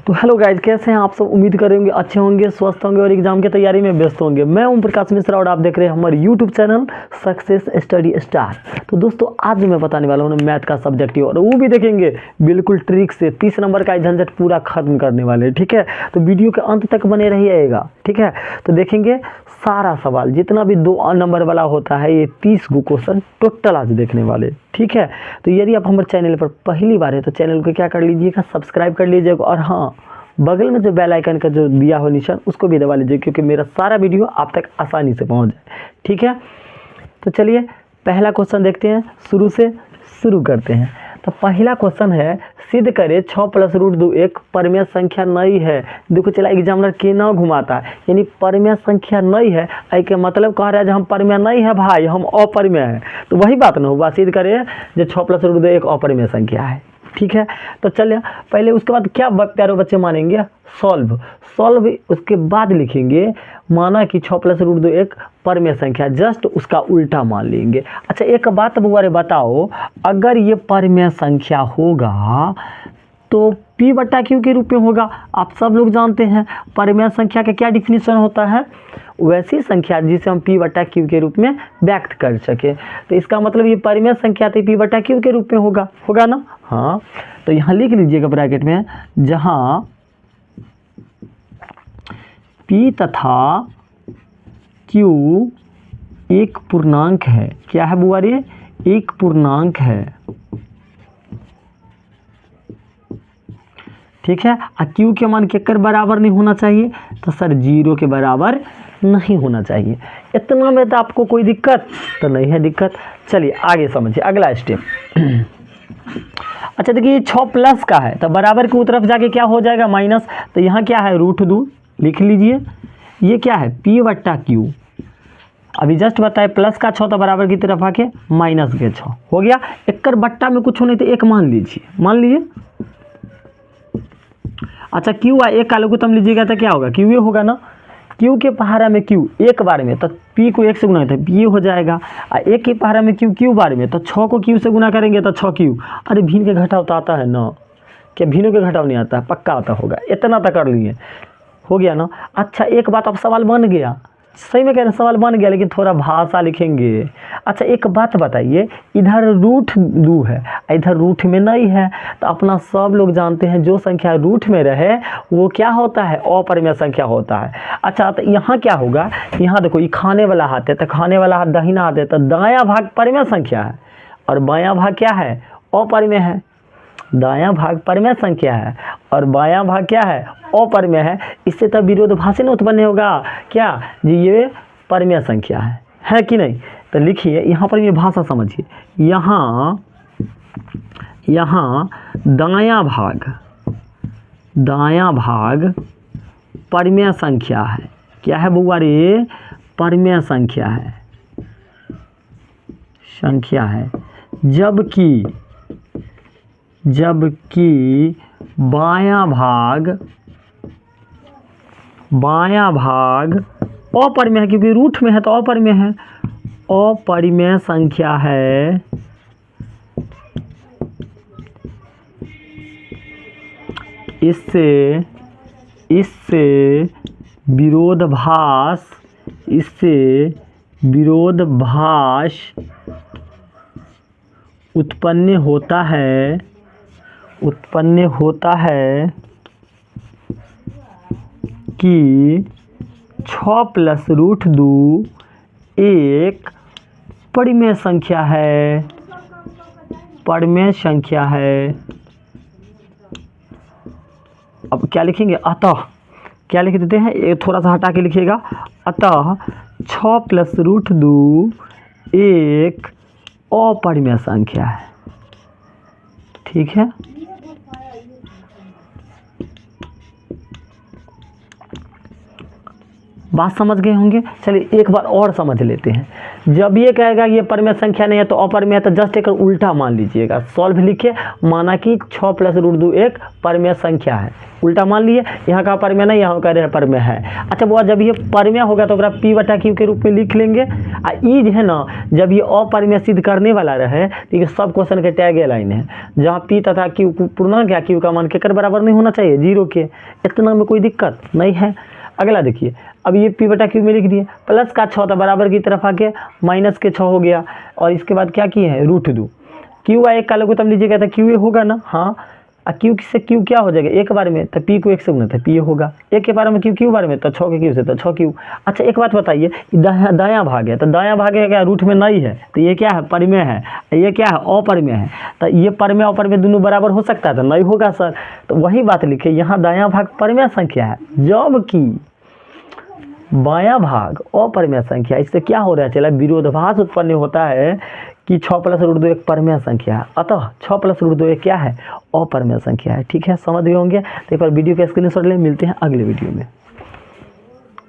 तो hello guys, कैसे हैं आप सब। उम्मीद करेंगे अच्छे होंगे, स्वस्थ होंगे और एग्जाम की तैयारी में व्यस्त होंगे। मैं ओम प्रकाश मिश्रा और आप देख रहे हैं हमारे YouTube channel success study star. तो दोस्तों, आज मैं बताने वाला हूँ मैथ का सब्जेक्टिव, और वो भी देखेंगे बिल्कुल ट्रिक से। 30 नंबर का झंझट पूरा खत्म करने वाले, ठीक है। तो वीडियो के अंत तक बने रहिएगा, ठीक है। तो देखेंगे सारा सवाल, जितना भी 2 नंबर वाला होता है, ये 30 गो क्वेश्चन टोटल आज देखने वाले, ठीक है। तो यदि आप हमारे चैनल पर पहली बार है तो चैनल को क्या कर लीजिएगा, सब्सक्राइब कर लीजिएगा, और हाँ, बगल में जो बेल आइकन का जो दिया हो निशान, उसको भी दबा लीजिए, क्योंकि मेरा सारा वीडियो आप तक आसानी से पहुंच जाए, ठीक है। तो चलिए पहला क्वेश्चन देखते हैं, शुरू करते हैं। तो पहला क्वेश्चन है, सिद्ध करे 6 + √2 एक परमेय संख्या नहीं है। देखो चला एग्जामिनर के ना घुमाता है, यानी परमेय संख्या नहीं है, आई के मतलब कह रहा है जो हम परमेय नहीं है भाई, हम अपरमेय है। तो वही बात ना हुआ, सिद्ध करे जो 6 + √2 एक अपरमेय संख्या है, ठीक है। तो चलिए पहले उसके बाद क्या प्यारे बच्चे मानेंगे, सॉल्व। उसके बाद लिखेंगे माना कि 6 + √2 एक परमेय संख्या, जस्ट उसका उल्टा मान लेंगे। अच्छा एक बात बुआरे बताओ, अगर ये परमेय संख्या होगा तो P/Q के रूप में होगा। आप सब लोग जानते हैं परमेय संख्या का क्या डिफिनीशन होता है, वैसी संख्या जिसे हम P/Q के रूप में व्यक्त कर सके। तो इसका मतलब ये परमेय संख्या तो P/Q के रूप में होगा ना। हाँ, तो यहाँ लिख लीजिएगा ब्रैकेट में, जहाँ P तथा Q एक पूर्णांक है। क्या है बुआ रे, एक पूर्णांक है, ठीक है। और Q के मान केकर बराबर नहीं होना चाहिए, तो सर 0 के बराबर नहीं होना चाहिए। इतना में तो आपको कोई दिक्कत तो नहीं है दिक्कत। चलिए आगे समझिए अगला स्टेप। अच्छा देखिए 6 प्लस का है, तो बराबर की तरफ जाके क्या हो जाएगा, माइनस। तो यहाँ क्या है, √2 लिख लीजिए। ये क्या है, P/Q। अभी जस्ट बताए प्लस का 6, तो बराबर की तरफ आके माइनस के 6 हो गया। एक बट्टा में कुछ नहीं तो एक मान लीजिए। अच्छा Q एक का लघुत्तम लीजिएगा तो क्या होगा, Q होगा ना। Q के पहाड़ा में Q एक बार में, तो P को 1 से गुना करते P हो जाएगा। और 1 के पहाड़ा में Q बार में, तो 6 को Q से गुना करेंगे तो 6Q। अरे भिन्न के घटाव तो आता है ना, क्या भिन्नों के घटाव नहीं आता है, पक्का आता होगा। इतना तो कर लिए, हो गया ना। अच्छा एक बात, अब सवाल बन गया, सही में कह रहे हैं सवाल बन गया, लेकिन थोड़ा भाषा लिखेंगे। अच्छा एक बात बताइए, इधर √2 है, इधर रूट में नहीं है, तो अपना सब लोग जानते हैं जो संख्या रूट में रहे वो क्या होता है, अपरमेय संख्या होता है। अच्छा तो यहाँ क्या होगा, यहाँ देखो ये खाने वाला हाथ है, तो खाने वाला हाथ दाहिना हाथ है, तो दायां भाग परमेय संख्या है और बायां भाग क्या है, अपरमेय है। दायां भाग परमेय संख्या है और बायां भाग क्या है, अपरमेय है। इससे तब विरोधाभासी न उत्पन्न होगा क्या जी, ये परमेय संख्या है कि नहीं। तो लिखिए यहाँ पर ये भाषा समझिए, यहाँ दायां भाग परमेय संख्या है। क्या है बुआ रे, परमेय संख्या है। जबकि बायां भाग अपरमेय है, क्योंकि रूट में है तो अपरमेय है, अपरमेय संख्या है। इससे विरोधाभास उत्पन्न होता है कि 6 + √2 एक परमेय संख्या है। अब क्या लिखेंगे, अतः क्या लिख देते हैं, ये थोड़ा सा हटा के लिखिएगा, अतः 6 + √2 एक अपरमेय संख्या है, ठीक है। बात समझ गए होंगे। चलिए एक बार और समझ लेते हैं। जब ये कहेगा कि ये परमेय संख्या नहीं है तो अपरमेय, तो जस्ट एक उल्टा मान लीजिएगा। सॉल्व लिखे, माना कि 6 + √2 एक परमेय संख्या है, उल्टा मान लिए। यहाँ का परमेय नहीं, यहाँ कह रहे हैं परमेय है। अच्छा वो जब ये परमेय होगा तो P/Q के रूप में लिख लेंगे। ई जो है ना, जब ये अपरमेय सिद्ध करने वाला रहे तो ये सब क्वेश्चन के टैग लाइन है, जहाँ P तथा Q पूर्णांक या Q का मान केकर बराबर नहीं होना चाहिए, 0 के। इतना में कोई दिक्कत नहीं है। अगला देखिए, अब ये P/Q में लिख दिए, प्लस का 6 था बराबर की तरफ आके माइनस के 6 हो गया, और इसके बाद क्या किए हैं, √2। Q का 1 का लघुत्तम लीजिएगा तो Q होगा ना, हाँ। Q से Q क्या हो जाएगा, एक बार में, तो P को 1 से गुना तो P होगा, एक के बार में Q बार में, तो 6 के Q से तो 6Q। अच्छा एक बात बताइए, दायां भाग है, तो दायां भाग है क्या, रूट में नहीं है, तो ये क्या है, परमेय है, ये क्या है, अपरमेय है। तो ये परमेय अपरमेय दोनों बराबर हो सकता है, तो नहीं होगा सर। तो वही बात लिखे, यहाँ दायां भाग परमेय संख्या है, जबकि बायां भाग अपरमेय संख्या। इससे क्या हो रहा है, चला विरोधाभास उत्पन्न होता है कि 6 + √2 एक परमेय संख्या है, अतः 6 + √2 एक क्या है, अपरमेय संख्या है। ठीक है, समझ गए होंगे। तो एक बार वीडियो का स्क्रीनशॉट ले, मिलते हैं अगले वीडियो में।